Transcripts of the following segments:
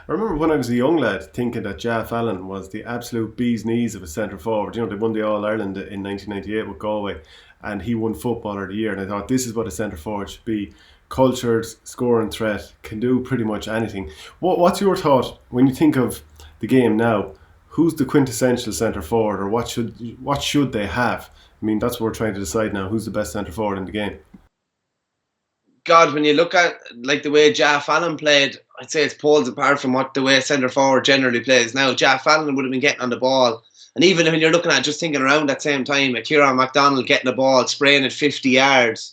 I remember when I was a young lad thinking that Jeff Allen was the absolute bee's knees of a centre forward. You know, they won the All Ireland in 1998 with Galway, and he won Footballer of the Year. And I thought this is what a centre forward should be: cultured, scoring threat, can do pretty much anything. What's your thought when you think of the game now? Who's the quintessential centre forward, or what should they have? I mean, that's what we're trying to decide now. Who's the best centre forward in the game? God, when you look at like the way Jaff Allen played, I'd say it's poles apart from what the way centre forward generally plays. Now, Jaff Allen would have been getting on the ball, and even when you're looking at just thinking around that same time, a Ciaran McDonald getting the ball, spraying it 50 yards.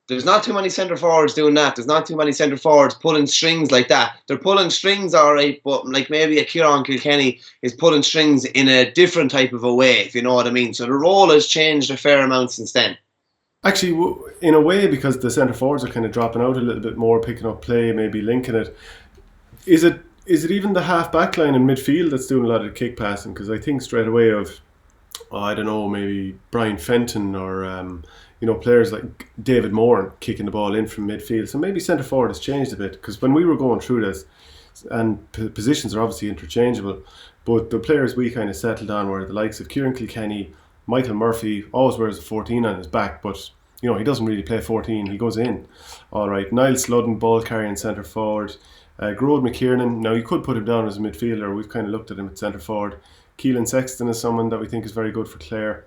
There's not too many centre forwards doing that. There's not too many centre forwards pulling strings like that. They're pulling strings, all right, but like maybe a Ciaran Kilkenny is pulling strings in a different type of a way, if you know what I mean. So the role has changed a fair amount since then. Actually, in a way, because the centre forwards are kind of dropping out a little bit more, picking up play, maybe linking it. Is it even the half back line in midfield that's doing a lot of the kick passing? Because I think straight away of, I don't know, maybe Brian Fenton or players like David Moore kicking the ball in from midfield. So maybe centre forward has changed a bit, because when we were going through this, and positions are obviously interchangeable, but the players we kind of settled on were the likes of Ciaran Kilkenny. Michael Murphy always wears a 14 on his back, but he doesn't really play 14. He goes in. All right, Niall Sludden, ball carrying centre forward. Grode McKiernan. Now you could put him down as a midfielder. We've kind of looked at him at centre forward. Keelan Sexton is someone that we think is very good for Clare.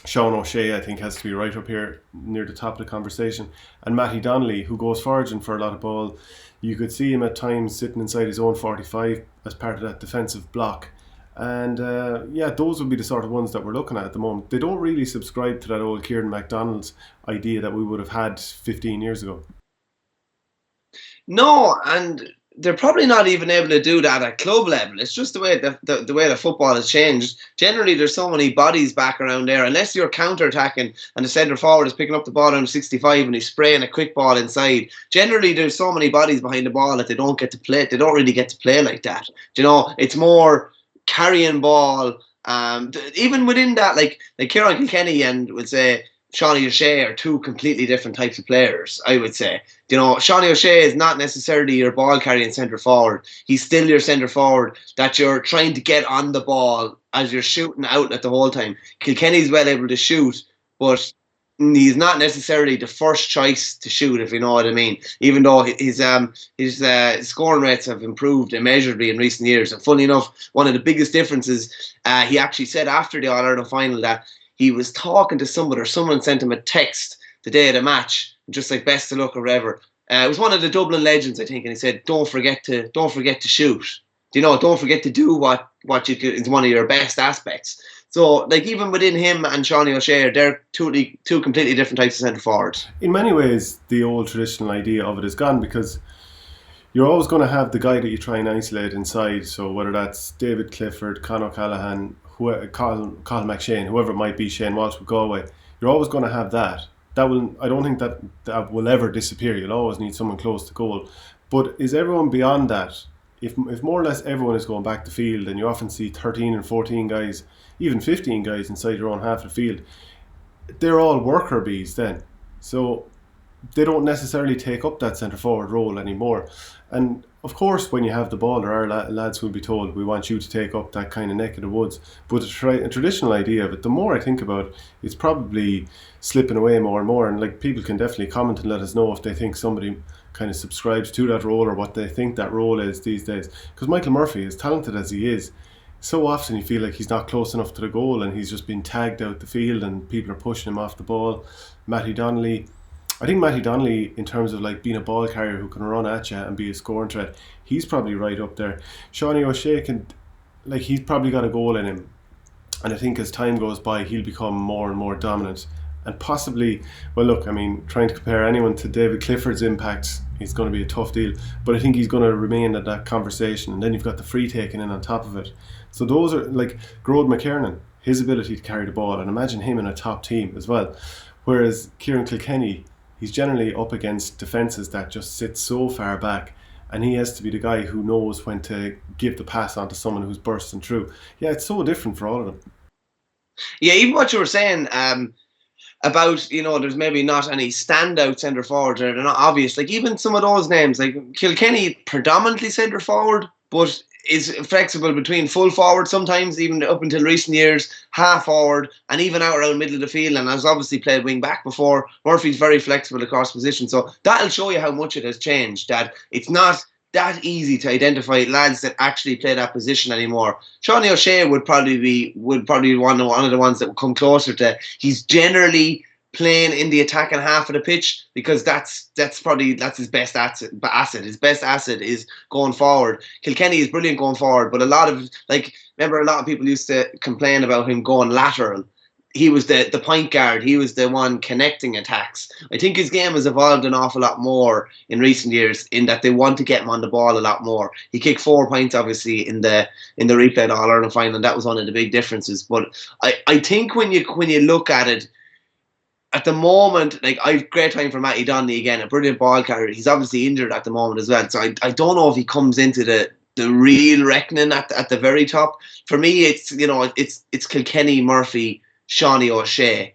Sean O'Shea, I think, has to be right up here near the top of the conversation. And Mattie Donnelly, who goes foraging for a lot of ball. You could see him at times sitting inside his own 45 as part of that defensive block. And those would be the sort of ones that we're looking at the moment. They don't really subscribe to that old Kieran MacDonald's idea that we would have had 15 years ago. No, and they're probably not even able to do that at club level. It's just the way the way the football has changed. Generally, there's so many bodies back around there. Unless you're counter-attacking and the centre forward is picking up the ball on 65 and he's spraying a quick ball inside. Generally, there's so many bodies behind the ball that they don't get to play. They don't really get to play like that. It's more carrying ball. Even within that, like Ciaran Kilkenny and would say Seanie O'Shea are two completely different types of players, I would say. Seanie O'Shea is not necessarily your ball carrying centre forward. He's still your centre forward that you're trying to get on the ball as you're shooting out at the whole time. Kilkenny's well able to shoot, but he's not necessarily the first choice to shoot, if you know what I mean. Even though his scoring rates have improved immeasurably in recent years. And funny enough, one of the biggest differences, he actually said after the All-Ireland final that he was talking to somebody, or someone sent him a text the day of the match, just like best of luck or whatever. It was one of the Dublin legends, I think, and he said, "Don't forget to shoot. Don't forget to do what is one of your best aspects." So, like, even within him and Seanie O'Shea, they're two completely different types of centre forwards. In many ways, the old traditional idea of it is gone, because you're always going to have the guy that you try and isolate inside. So whether that's David Clifford, Conor O'Callaghan, Colin McShane, whoever it might be, Shane Walsh with Galway, you're always going to have that. I don't think that will ever disappear. You'll always need someone close to goal. But is everyone beyond that? If more or less everyone is going back to field, and you often see 13 and 14 guys, even 15 guys inside your own half of the field, they're all worker bees then. So they don't necessarily take up that centre forward role anymore. And of course, when you have the ball, there are lads who will be told, "We want you to take up that kind of neck of the woods." But a traditional idea of it, the more I think about it, it's probably slipping away more and more. And like, people can definitely comment and let us know if they think somebody kind of subscribes to that role, or what they think that role is these days. Because Michael Murphy, as talented as he is, so often you feel like he's not close enough to the goal, and he's just been tagged out the field and people are pushing him off the ball. Mattie Donnelly, I think Mattie Donnelly, in terms of like being a ball carrier who can run at you and be a scoring threat, he's probably right up there. Seanie O'Shea he's probably got a goal in him, and I think as time goes by, he'll become more and more dominant. And possibly, well, look, I mean, trying to compare anyone to David Clifford's impact is going to be a tough deal, but I think he's going to remain at that conversation. And then you've got the free taking in on top of it. So those are like Grode McKiernan, his ability to carry the ball, and imagine him in a top team as well. Whereas Ciaran Kilkenny, he's generally up against defences that just sit so far back, and he has to be the guy who knows when to give the pass on to someone who's bursting through. Yeah, it's so different for all of them. Yeah, even what you were saying about, there's maybe not any standout centre forwards, or they're not obvious. Like, even some of those names, like Kilkenny, predominantly centre forward, but is flexible between full forward sometimes, even up until recent years, half forward, and even out around middle of the field. And has obviously played wing back before. Murphy's very flexible across positions, so that'll show you how much it has changed. That it's not that easy to identify lads that actually play that position anymore. Sean O'Shea would probably be one of the ones that would come closer to. He's generally playing in the attacking half of the pitch because that's his best asset. His best asset is going forward. Kilkenny is brilliant going forward, but a lot of people used to complain about him going lateral. He was the point guard. He was the one connecting attacks. I think his game has evolved an awful lot more in recent years in that they want to get him on the ball a lot more. He kicked 4 points, obviously, in the replay All-Ireland final, and that was one of the big differences. But I think when you look at it, at the moment, like, I've great time for Mattie Donnelly again, a brilliant ball carrier. He's obviously injured at the moment as well, so I don't know if he comes into the real reckoning at the very top. For me, it's Kilkenny, Murphy, Shawnee O'Shea.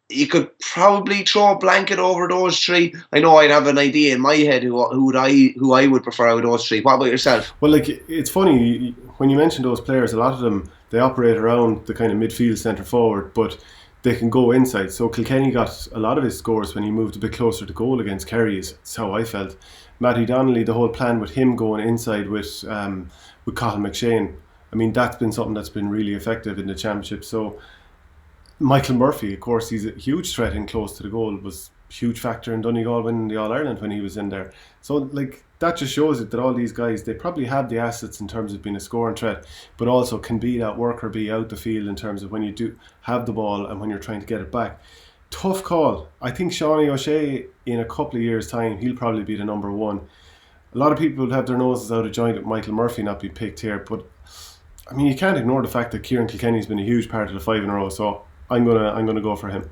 You could probably throw a blanket over those three. I know I'd have an idea in my head who I would prefer out of those three. What about yourself? Well, like, it's funny when you mention those players. A lot of them, they operate around the kind of midfield, centre forward, but they can go inside. So Kilkenny got a lot of his scores when he moved a bit closer to goal against Kerry. That's how I felt. Mattie Donnelly, the whole plan with him going inside with Cathal McShane, I mean, that's been something that's been really effective in the championship. So Michael Murphy, of course, he's a huge threat in close to the goal, was a huge factor in Donegal winning the All-Ireland when he was in there. So, like, that just shows it that all these guys, they probably have the assets in terms of being a scoring threat, but also can be that worker bee out the field in terms of when you do have the ball and when you're trying to get it back. Tough call. I think Shawnee O'Shea, in a couple of years' time, he'll probably be the number one. A lot of people would have their noses out of joint with Michael Murphy not being picked here, but I mean, you can't ignore the fact that Ciaran Kilkenny's been a huge part of the 5 in a row, so I'm gonna go for him.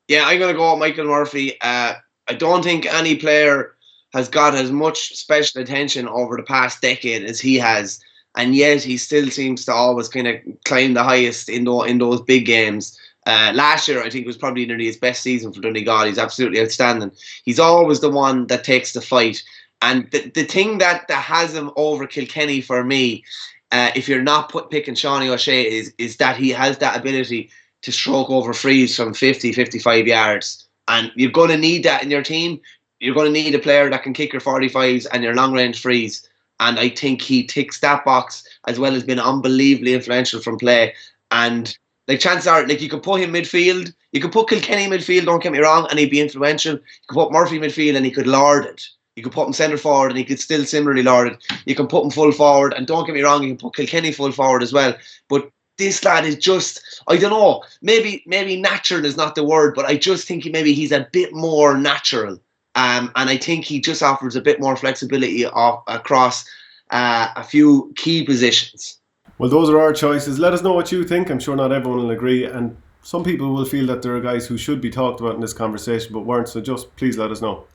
Yeah, I'm gonna go with Michael Murphy. I don't think any player has got as much special attention over the past decade as he has, and yet he still seems to always kind of climb the highest in those big games. Last year, I think, was probably nearly his best season for Donegal. He's absolutely outstanding. He's always the one that takes the fight. And the thing that has him over Kilkenny for me, if you're not picking Shawnee O'Shea, is that he has that ability to stroke over frees from 50, 55 yards. And you're going to need that in your team. You're going to need a player that can kick your 45s and your long-range frees. And I think he ticks that box, as well as being unbelievably influential from play. And like, chances are, like, you could put him midfield. You could put Kilkenny midfield, don't get me wrong, and he'd be influential. You could put Murphy midfield and he could lord it. You could put him centre forward and he could still similarly lord it. You can put him full forward, and don't get me wrong, you can put Kilkenny full forward as well. But this lad is just, I don't know, maybe natural is not the word, but I just think he's a bit more natural. And I think he just offers a bit more flexibility across a few key positions. Well, those are our choices. Let us know what you think. I'm sure not everyone will agree, and some people will feel that there are guys who should be talked about in this conversation but weren't, so just please let us know.